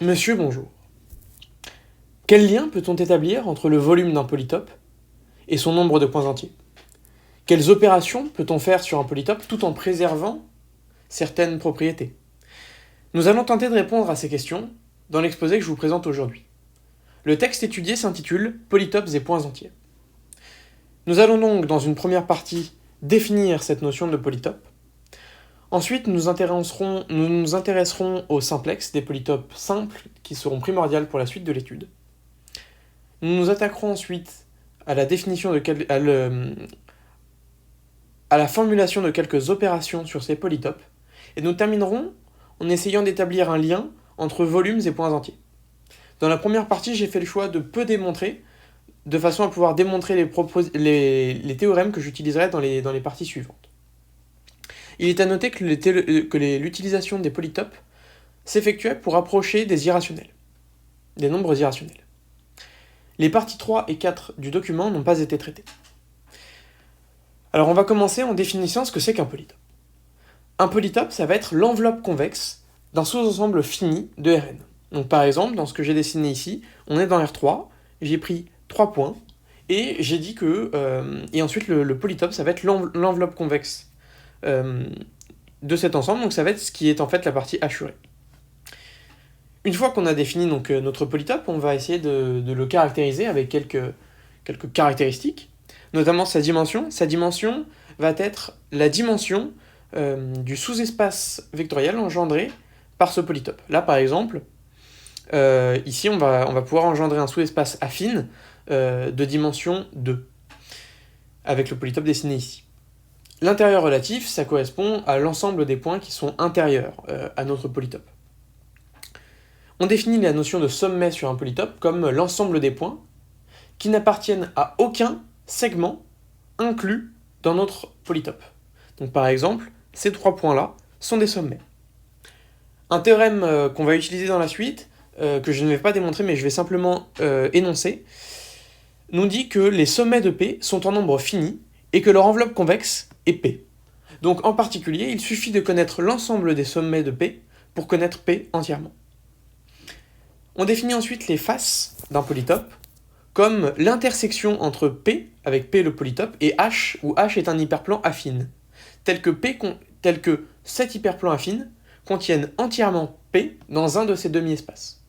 Monsieur, bonjour. Quel lien peut-on établir entre le volume d'un polytope et son nombre de points entiers? Quelles opérations peut-on faire sur un polytope tout en préservant certaines propriétés? Nous allons tenter de répondre à ces questions dans l'exposé que je vous présente aujourd'hui. Le texte étudié s'intitule « Polytopes et points entiers ». Nous allons donc, dans une première partie, définir cette notion de polytope. Ensuite, nous nous intéresserons aux simplexes, des polytopes simples qui seront primordiales pour la suite de l'étude. Nous nous attaquerons ensuite à la définition à la formulation de quelques opérations sur ces polytopes, et nous terminerons en essayant d'établir un lien entre volumes et points entiers. Dans la première partie, j'ai fait le choix de peu démontrer, de façon à pouvoir démontrer les théorèmes que j'utiliserai dans les parties suivantes. Il est à noter que l'utilisation des polytopes s'effectuait pour approcher des irrationnels, des nombres irrationnels. Les parties 3 et 4 du document n'ont pas été traitées. Alors on va commencer en définissant ce que c'est qu'un polytope. Un polytope, ça va être l'enveloppe convexe d'un sous-ensemble fini de Rn. Donc par exemple, dans ce que j'ai dessiné ici, on est dans R3, j'ai pris 3 points, et j'ai dit que... et ensuite, le polytope, ça va être l'enveloppe convexe de cet ensemble, donc ça va être ce qui est en fait la partie hachurée. Une fois qu'on a défini donc, notre polytope, on va essayer de le caractériser avec quelques caractéristiques, notamment sa dimension. Sa dimension va être la dimension du sous-espace vectoriel engendré par ce polytope. Là, par exemple, ici, on va pouvoir engendrer un sous-espace affine de dimension 2, avec le polytope dessiné ici. L'intérieur relatif, ça correspond à l'ensemble des points qui sont intérieurs à notre polytope. On définit la notion de sommet sur un polytope comme l'ensemble des points qui n'appartiennent à aucun segment inclus dans notre polytope. Donc par exemple, ces 3 points-là sont des sommets. Un théorème qu'on va utiliser dans la suite, que je ne vais pas démontrer mais je vais simplement énoncer, nous dit que les sommets de P sont en nombre fini et que leur enveloppe convexe est P. Donc en particulier, il suffit de connaître l'ensemble des sommets de P pour connaître P entièrement. On définit ensuite les faces d'un polytope comme l'intersection entre P, avec P le polytope, et H, où H est un hyperplan affine, tel que cet hyperplan affine contienne entièrement P dans un de ces demi-espaces.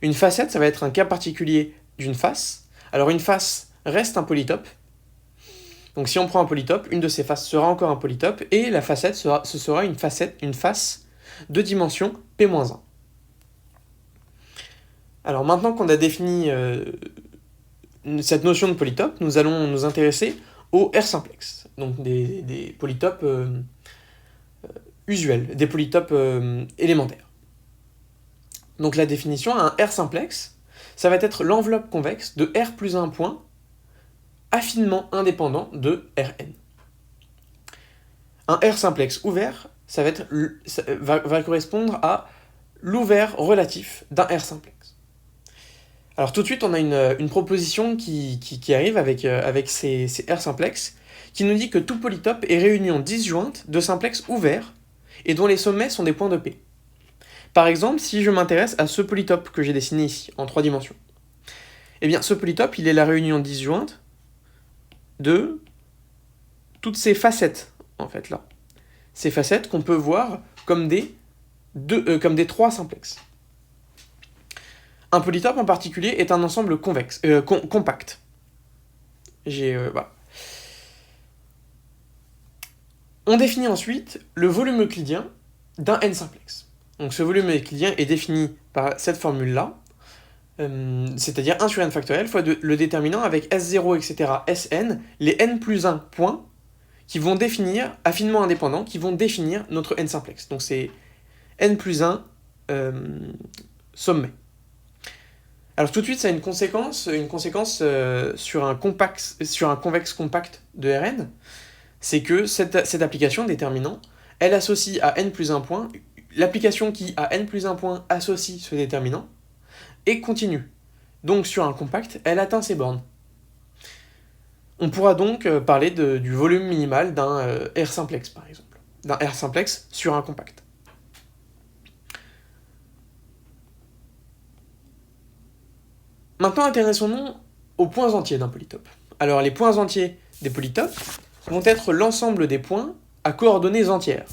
Une facette, ça va être un cas particulier d'une face. Alors une face reste un polytope. Donc si on prend un polytope, une de ces faces sera encore un polytope, et la facette ce sera une face de dimension P-1. Alors maintenant qu'on a défini cette notion de polytope, nous allons nous intéresser aux R simplex, donc des polytopes usuels, des polytopes élémentaires. Donc la définition, un R simplex, ça va être l'enveloppe convexe de R plus un point affinement indépendant de Rn. Un R simplex ouvert, ça va correspondre à l'ouvert relatif d'un R simplex. Alors tout de suite, on a une proposition qui arrive avec ces R simplex, qui nous dit que tout polytope est réunion disjointe de simplex ouverts et dont les sommets sont des points de P. Par exemple, si je m'intéresse à ce polytope que j'ai dessiné ici, en 3 dimensions, eh bien ce polytope, il est la réunion disjointe de toutes ces facettes, en fait, là. Ces facettes qu'on peut voir comme des 3 simplex. Un polytope en particulier est un ensemble compact. Voilà. On définit ensuite le volume euclidien d'un n simplex. Donc ce volume euclidien est défini par cette formule-là, c'est-à-dire 1 sur n factoriel fois le déterminant avec S0, etc., Sn, les n plus 1 points qui vont définir, affinement indépendant, qui vont définir notre n simplex. Donc c'est n plus 1 sommet. Alors tout de suite, ça a une conséquence sur un convexe compact de Rn, c'est que cette application déterminant, elle associe à n plus 1 point, l'application qui à n plus 1 point associe ce déterminant, et continue. Donc sur un compact, elle atteint ses bornes. On pourra donc parler du volume minimal d'un R simplex, par exemple. D'un R simplex sur un compact. Maintenant, intéressons-nous aux points entiers d'un polytope. Alors, les points entiers des polytopes vont être l'ensemble des points à coordonnées entières.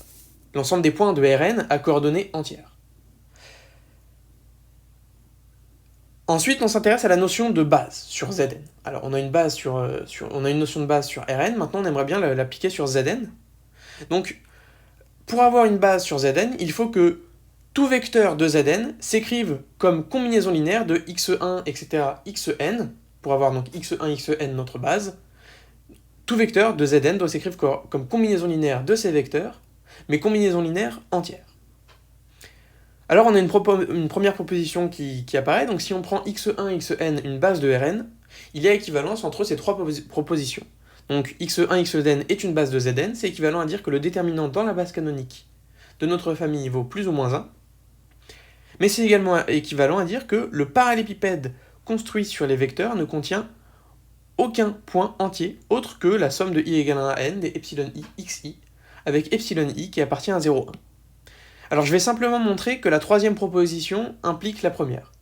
L'ensemble des points de Rn à coordonnées entières. Ensuite, on s'intéresse à la notion de base sur Zn. Alors, on a une notion de base sur Rn, maintenant on aimerait bien l'appliquer sur Zn. Donc, pour avoir une base sur Zn, il faut que tout vecteur de Zn s'écrive comme combinaison linéaire de x1, etc., xn, pour avoir donc x1, xn notre base. Tout vecteur de Zn doit s'écrire comme combinaison linéaire de ces vecteurs, mais combinaison linéaire entière. Alors on a une première proposition qui apparaît, donc si on prend x1, xn, une base de Rn, il y a équivalence entre ces trois propositions. Donc x1, xn est une base de Zn, c'est équivalent à dire que le déterminant dans la base canonique de notre famille vaut plus ou moins 1, mais c'est également équivalent à dire que le parallélépipède construit sur les vecteurs ne contient aucun point entier autre que la somme de i égale 1 à n des epsilon i xi, avec epsilon i qui appartient à 0,1. Alors je vais simplement montrer que la troisième proposition implique la première.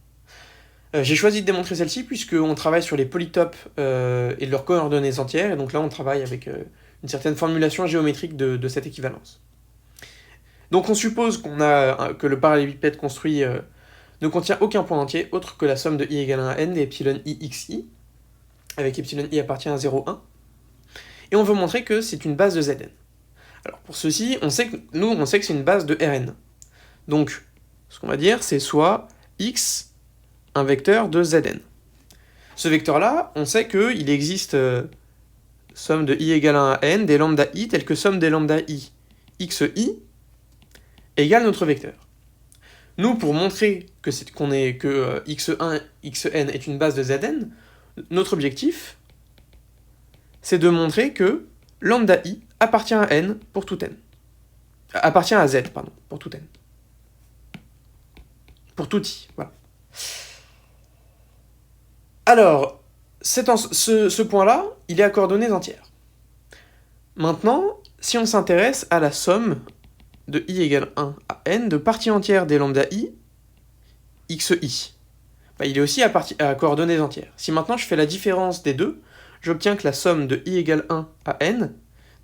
J'ai choisi de démontrer celle-ci puisqu'on travaille sur les polytopes et leurs coordonnées entières, et donc là on travaille avec une certaine formulation géométrique de cette équivalence. Donc on suppose que le parallélépipède construit ne contient aucun point entier autre que la somme de i égale 1 à n des epsilon i xi, avec epsilon i appartient à 0,1, et on veut montrer que c'est une base de Zn. Alors pour ceci, on sait que c'est une base de Rn. Donc, ce qu'on va dire, c'est soit x, un vecteur de Zn. Ce vecteur-là, on sait qu'il existe somme de i égale 1 à n des lambda i, telles que somme des lambda i xi égale notre vecteur. Nous, pour montrer que x1, xn est une base de Zn, notre objectif, c'est de montrer que lambda i appartient à n pour tout n. Appartient à z, pardon, pour tout n. Pour tout i, voilà. Alors, ce point-là, il est à coordonnées entières. Maintenant, si on s'intéresse à la somme de i égale 1 à n de parties entières des lambda i, xi, il est aussi à coordonnées entières. Si maintenant je fais la différence des deux, j'obtiens que la somme de i égale 1 à n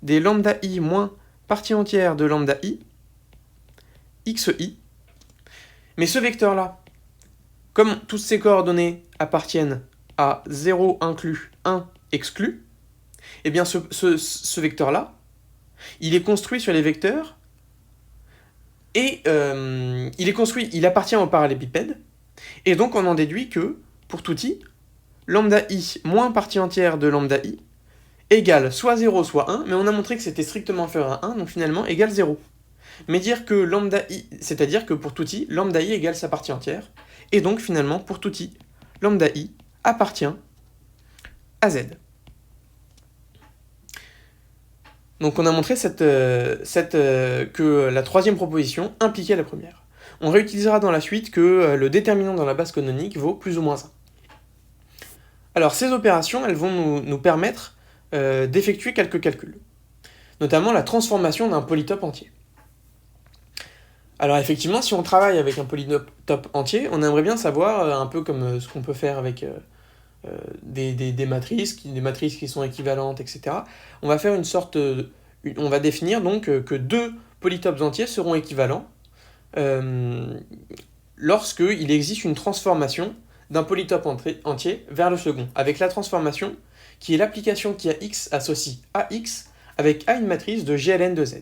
des lambda i moins partie entière de lambda i, xi. Mais ce vecteur-là, comme toutes ces coordonnées appartiennent à 0 inclus, 1 exclu, eh bien ce vecteur-là, il est construit sur les vecteurs et il appartient au parallélépipède, et donc on en déduit que, pour tout i, lambda i moins partie entière de lambda i égale soit 0, soit 1, mais on a montré que c'était strictement inférieur à 1, donc finalement égale 0. Mais dire que lambda i, c'est-à-dire que pour tout i, lambda i égale sa partie entière, et donc finalement pour tout i, lambda i appartient à z. Donc on a montré que la troisième proposition impliquait la première. On réutilisera dans la suite que le déterminant dans la base canonique vaut plus ou moins 1. Alors ces opérations, elles vont nous permettre d'effectuer quelques calculs, notamment la transformation d'un polytope entier. Alors effectivement, si on travaille avec un polytope entier, on aimerait bien savoir, un peu comme ce qu'on peut faire avec des matrices qui sont équivalentes, etc. On va faire on va définir donc que deux polytopes entiers seront équivalents lorsqu'il existe une transformation d'un polytope entier vers le second, avec la transformation qui est l'application qui a x associe à x avec a une matrice de gln de z.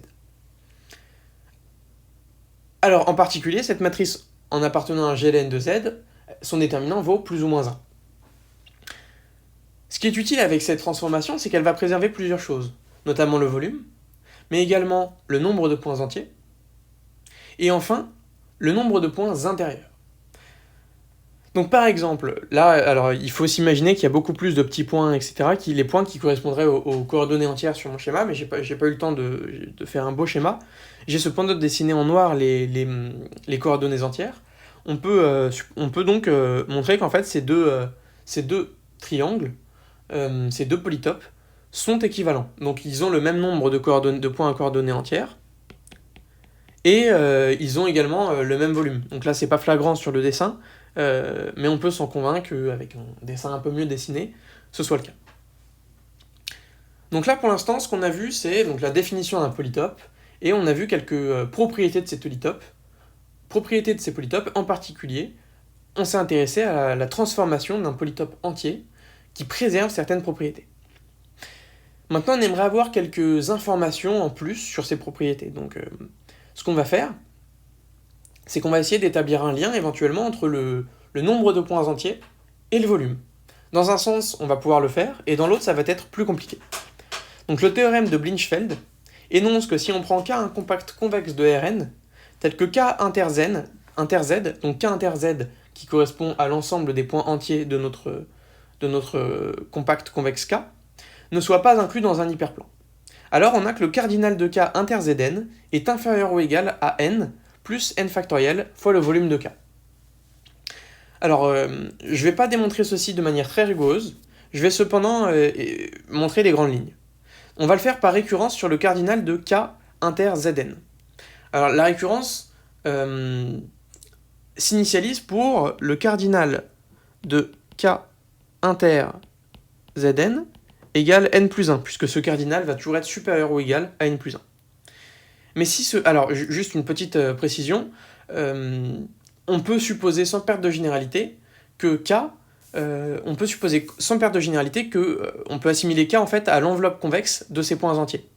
Alors en particulier, cette matrice en appartenant à gln de z, son déterminant vaut plus ou moins 1. Ce qui est utile avec cette transformation, c'est qu'elle va préserver plusieurs choses, notamment le volume, mais également le nombre de points entiers, et enfin, le nombre de points intérieurs. Donc par exemple, là, alors il faut s'imaginer qu'il y a beaucoup plus de petits points, etc., les points qui correspondraient aux coordonnées entières sur mon schéma, mais j'ai pas eu le temps de faire un beau schéma. J'ai cependant dessiné en noir les coordonnées entières. On peut donc montrer qu'en fait ces deux triangles, ces deux polytopes, sont équivalents. Donc ils ont le même nombre de points à coordonnées entières, et ils ont également le même volume. Donc là, c'est pas flagrant sur le dessin, mais on peut s'en convaincre qu'avec un dessin un peu mieux dessiné, ce soit le cas. Donc là, pour l'instant, ce qu'on a vu, c'est donc la définition d'un polytope, et on a vu quelques propriétés de ces polytopes. Propriétés de ces polytopes, en particulier, on s'est intéressé à la transformation d'un polytope entier qui préserve certaines propriétés. Maintenant, on aimerait avoir quelques informations en plus sur ces propriétés. Donc, ce qu'on va faire, c'est qu'on va essayer d'établir un lien éventuellement entre le nombre de points entiers et le volume. Dans un sens, on va pouvoir le faire, et dans l'autre, ça va être plus compliqué. Donc le théorème de Blinchfeld énonce que si on prend K un compact convexe de Rn, tel que K inter Z, donc K inter Z qui correspond à l'ensemble des points entiers de notre compact convexe K, ne soit pas inclus dans un hyperplan. Alors on a que le cardinal de K inter Zn est inférieur ou égal à n plus n factoriel fois le volume de K. Alors, je ne vais pas démontrer ceci de manière très rigoureuse, je vais cependant montrer les grandes lignes. On va le faire par récurrence sur le cardinal de K inter Zn. Alors, la récurrence s'initialise pour le cardinal de K inter Zn égale n plus 1, puisque ce cardinal va toujours être supérieur ou égal à n plus 1. Mais si ce... Alors, juste une petite précision, on peut supposer sans perte de généralité que K, on peut supposer sans perte de généralité que on peut assimiler K en fait à l'enveloppe convexe de ces points entiers.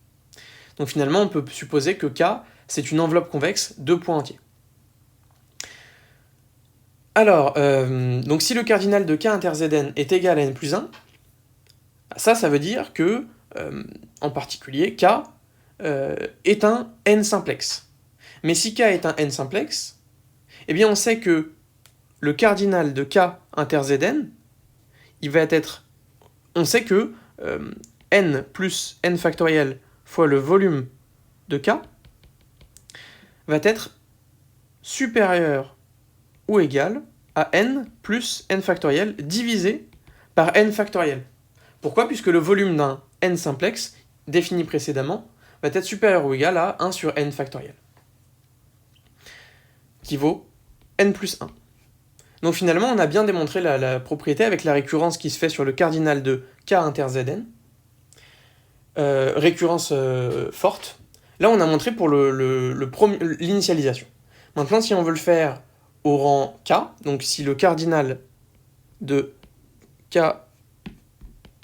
Donc finalement, on peut supposer que K, c'est une enveloppe convexe de points entiers. Alors, donc si le cardinal de K inter Zn est égal à n plus 1, ça veut dire que, en particulier, K est un n simplex. Mais si K est un n simplex, eh bien on sait que le cardinal de K inter Zn, on sait que n plus n factoriel fois le volume de K va être supérieur ou égal à n plus n factoriel divisé par n factoriel. Pourquoi ? Puisque le volume d'un n simplex, défini précédemment, va être supérieur ou égal à 1 sur n factoriel, qui vaut n plus 1. Donc finalement, on a bien démontré la propriété avec la récurrence qui se fait sur le cardinal de K inter Zn. Récurrence forte. Là, on a montré pour l'initialisation. Maintenant, si on veut le faire au rang K, donc si le cardinal de K,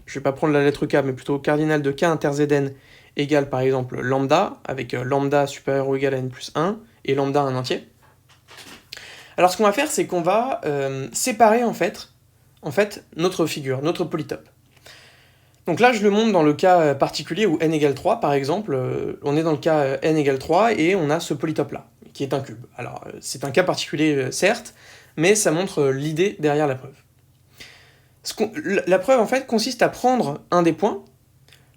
je ne vais pas prendre la lettre K, mais plutôt cardinal de K inter Zn égale par exemple lambda, avec lambda supérieur ou égal à n plus 1, et lambda un entier. Alors ce qu'on va faire, c'est qu'on va séparer en fait notre figure, notre polytope. Donc là, je le montre dans le cas particulier où n égale 3, par exemple. On est dans le cas n égale 3 et on a ce polytope-là, qui est un cube. Alors, c'est un cas particulier, certes, mais ça montre l'idée derrière la preuve. La preuve, en fait, consiste à prendre un des points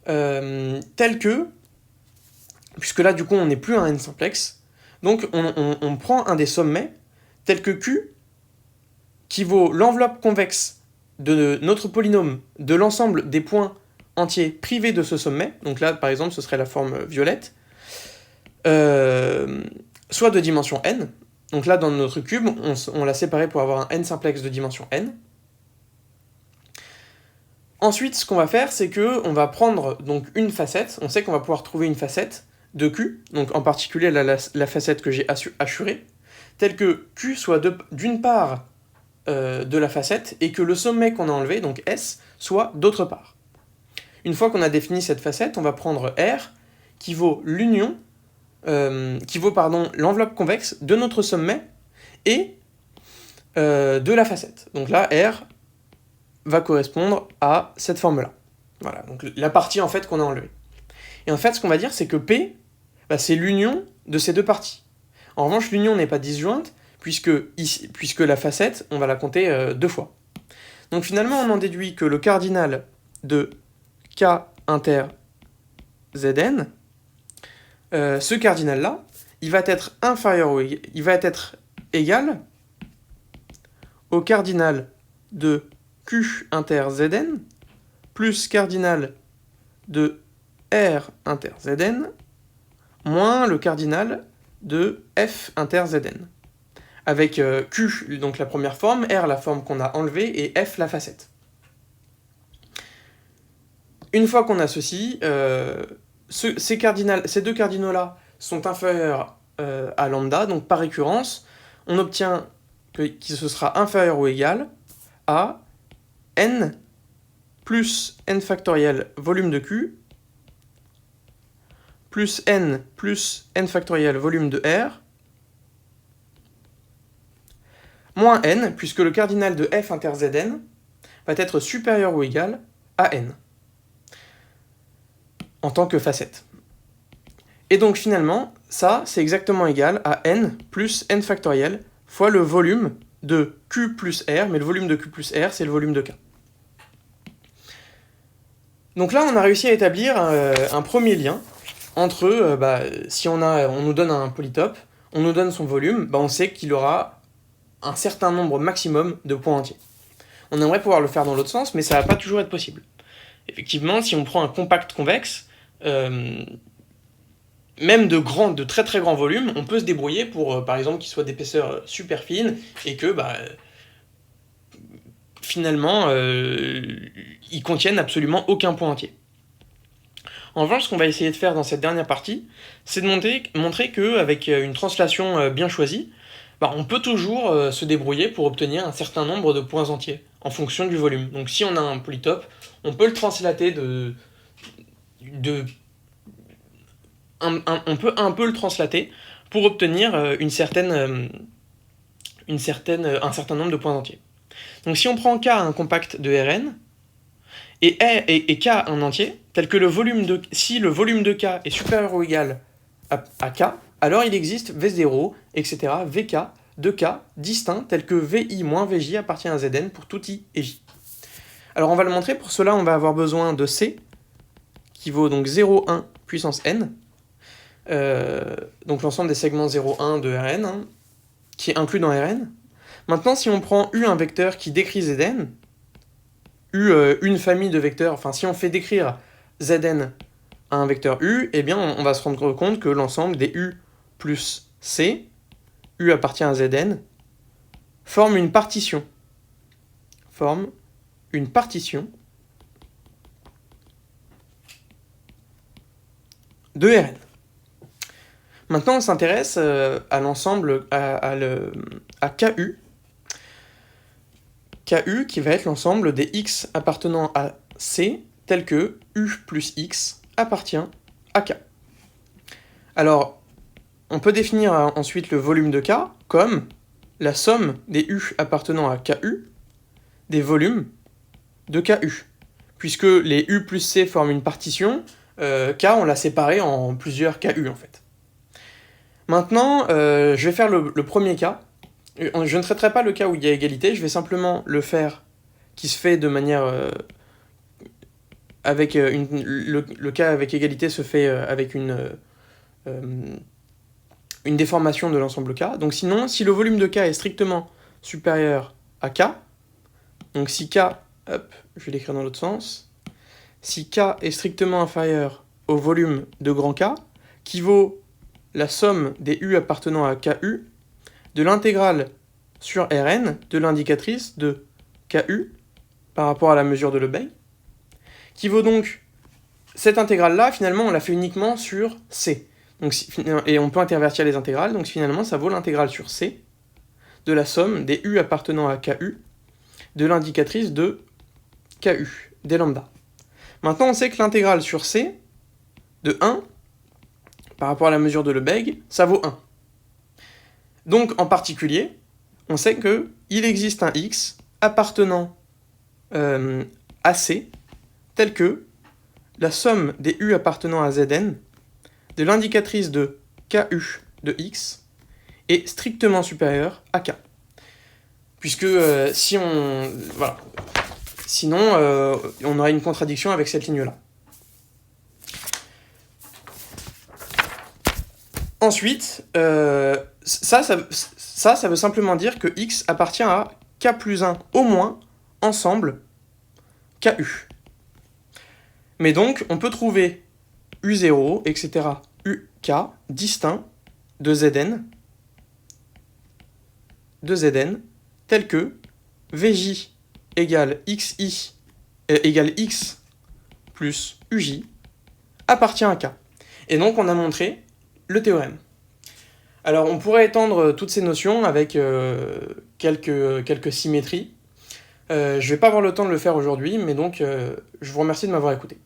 tel que, puisque là, du coup, on n'est plus un n simplex, donc on prend un des sommets tel que Q, qui vaut l'enveloppe convexe de notre polynôme de l'ensemble des points entiers privés de ce sommet, donc là par exemple ce serait la forme violette, soit de dimension n, donc là dans notre cube on l'a séparé pour avoir un n simplex de dimension n. Ensuite ce qu'on va faire c'est que on va prendre donc une facette, on sait qu'on va pouvoir trouver une facette de Q, donc en particulier la facette que j'ai assurée, telle que Q soit d'une part de la facette et que le sommet qu'on a enlevé, donc S, soit d'autre part. Une fois qu'on a défini cette facette, on va prendre R qui vaut l'enveloppe convexe de notre sommet et de la facette. Donc là, R va correspondre à cette forme-là. Voilà, donc la partie en fait qu'on a enlevée. Et en fait, ce qu'on va dire, c'est que P, c'est l'union de ces deux parties. En revanche, l'union n'est pas disjointe, puisque la facette, on va la compter 2 fois. Donc finalement, on en déduit que le cardinal de K inter Zn, ce cardinal-là, il va être égal au cardinal de Q inter Zn plus cardinal de R inter Zn moins le cardinal de f inter Zn. Avec Q, donc la première forme, R, la forme qu'on a enlevée, et F, la facette. Une fois qu'on a ceci, ces deux cardinaux-là sont inférieurs à lambda, donc par récurrence, on obtient que ce sera inférieur ou égal à n plus n factoriel volume de Q plus n factoriel volume de R moins n, puisque le cardinal de f inter Zn va être supérieur ou égal à n en tant que facette. Et donc finalement, ça, c'est exactement égal à n plus n factoriel fois le volume de Q plus R, mais le volume de Q plus R, c'est le volume de K. Donc là, on a réussi à établir un premier lien entre, si on nous donne un polytope, on nous donne son volume, on sait qu'il aura un certain nombre maximum de points entiers. On aimerait pouvoir le faire dans l'autre sens, mais ça va pas toujours être possible. Effectivement, si on prend un compact convexe, même de très très grands volumes, on peut se débrouiller pour, par exemple, qu'il soit d'épaisseur super fine, et que, finalement, ils contiennent absolument aucun point entier. En revanche, ce qu'on va essayer de faire dans cette dernière partie, c'est de montrer qu'avec une translation bien choisie, on peut toujours se débrouiller pour obtenir un certain nombre de points entiers en fonction du volume. Donc si on a un polytope, on peut le translater on peut un peu le translater pour obtenir un certain nombre de points entiers. Donc si on prend K un compact de Rn, et K un entier, tel que si le volume de K est supérieur ou égal à K, alors il existe V0, etc., Vk de K distincts tels que Vi moins Vj appartient à Zn pour tout I et J. Alors on va le montrer, pour cela on va avoir besoin de C, qui vaut donc 0,1 puissance n, donc l'ensemble des segments 0,1 de Rn, qui est inclus dans Rn. Maintenant, si on prend U un vecteur qui décrit Zn, U une famille de vecteurs, enfin si on fait décrire Zn à un vecteur U, eh bien on va se rendre compte que l'ensemble des U plus C, U appartient à Zn, forme une partition de Rn. Maintenant, on s'intéresse à l'ensemble, à KU. KU qui va être l'ensemble des X appartenant à C, tel que U plus X appartient à K. Alors, on peut définir ensuite le volume de K comme la somme des U appartenant à KU des volumes de KU. Puisque les U plus C forment une partition, K, on l'a séparé en plusieurs KU en fait. Maintenant, je vais faire le premier cas. Je ne traiterai pas le cas où il y a égalité, je vais simplement le faire qui se fait de manière... le cas avec égalité se fait avec une déformation de l'ensemble K. Donc sinon, si le volume de K est strictement supérieur à K, donc si K, je vais l'écrire dans l'autre sens, si K est strictement inférieur au volume de grand K, qui vaut la somme des U appartenant à KU, de l'intégrale sur Rn de l'indicatrice de KU par rapport à la mesure de Lebesgue, qui vaut donc, cette intégrale-là, finalement, on l'a fait uniquement sur C. Donc, et on peut intervertir les intégrales, donc finalement, ça vaut l'intégrale sur C de la somme des U appartenant à KU de l'indicatrice de KU, des lambda. Maintenant, on sait que l'intégrale sur C de 1, par rapport à la mesure de Lebesgue, ça vaut 1. Donc, en particulier, on sait qu'il existe un X appartenant à C, tel que la somme des U appartenant à Zn de l'indicatrice de KU de X est strictement supérieure à K. Puisque sinon, on aurait une contradiction avec cette ligne-là. Ensuite, ça veut simplement dire que X appartient à K plus 1 au moins, ensemble, KU. Mais donc, on peut trouver U0, etc., UK, distincts de Zn tel que Vj égale égale x plus uj appartient à K. Et donc on a montré le théorème. Alors on pourrait étendre toutes ces notions avec quelques symétries. Je ne vais pas avoir le temps de le faire aujourd'hui, mais donc je vous remercie de m'avoir écouté.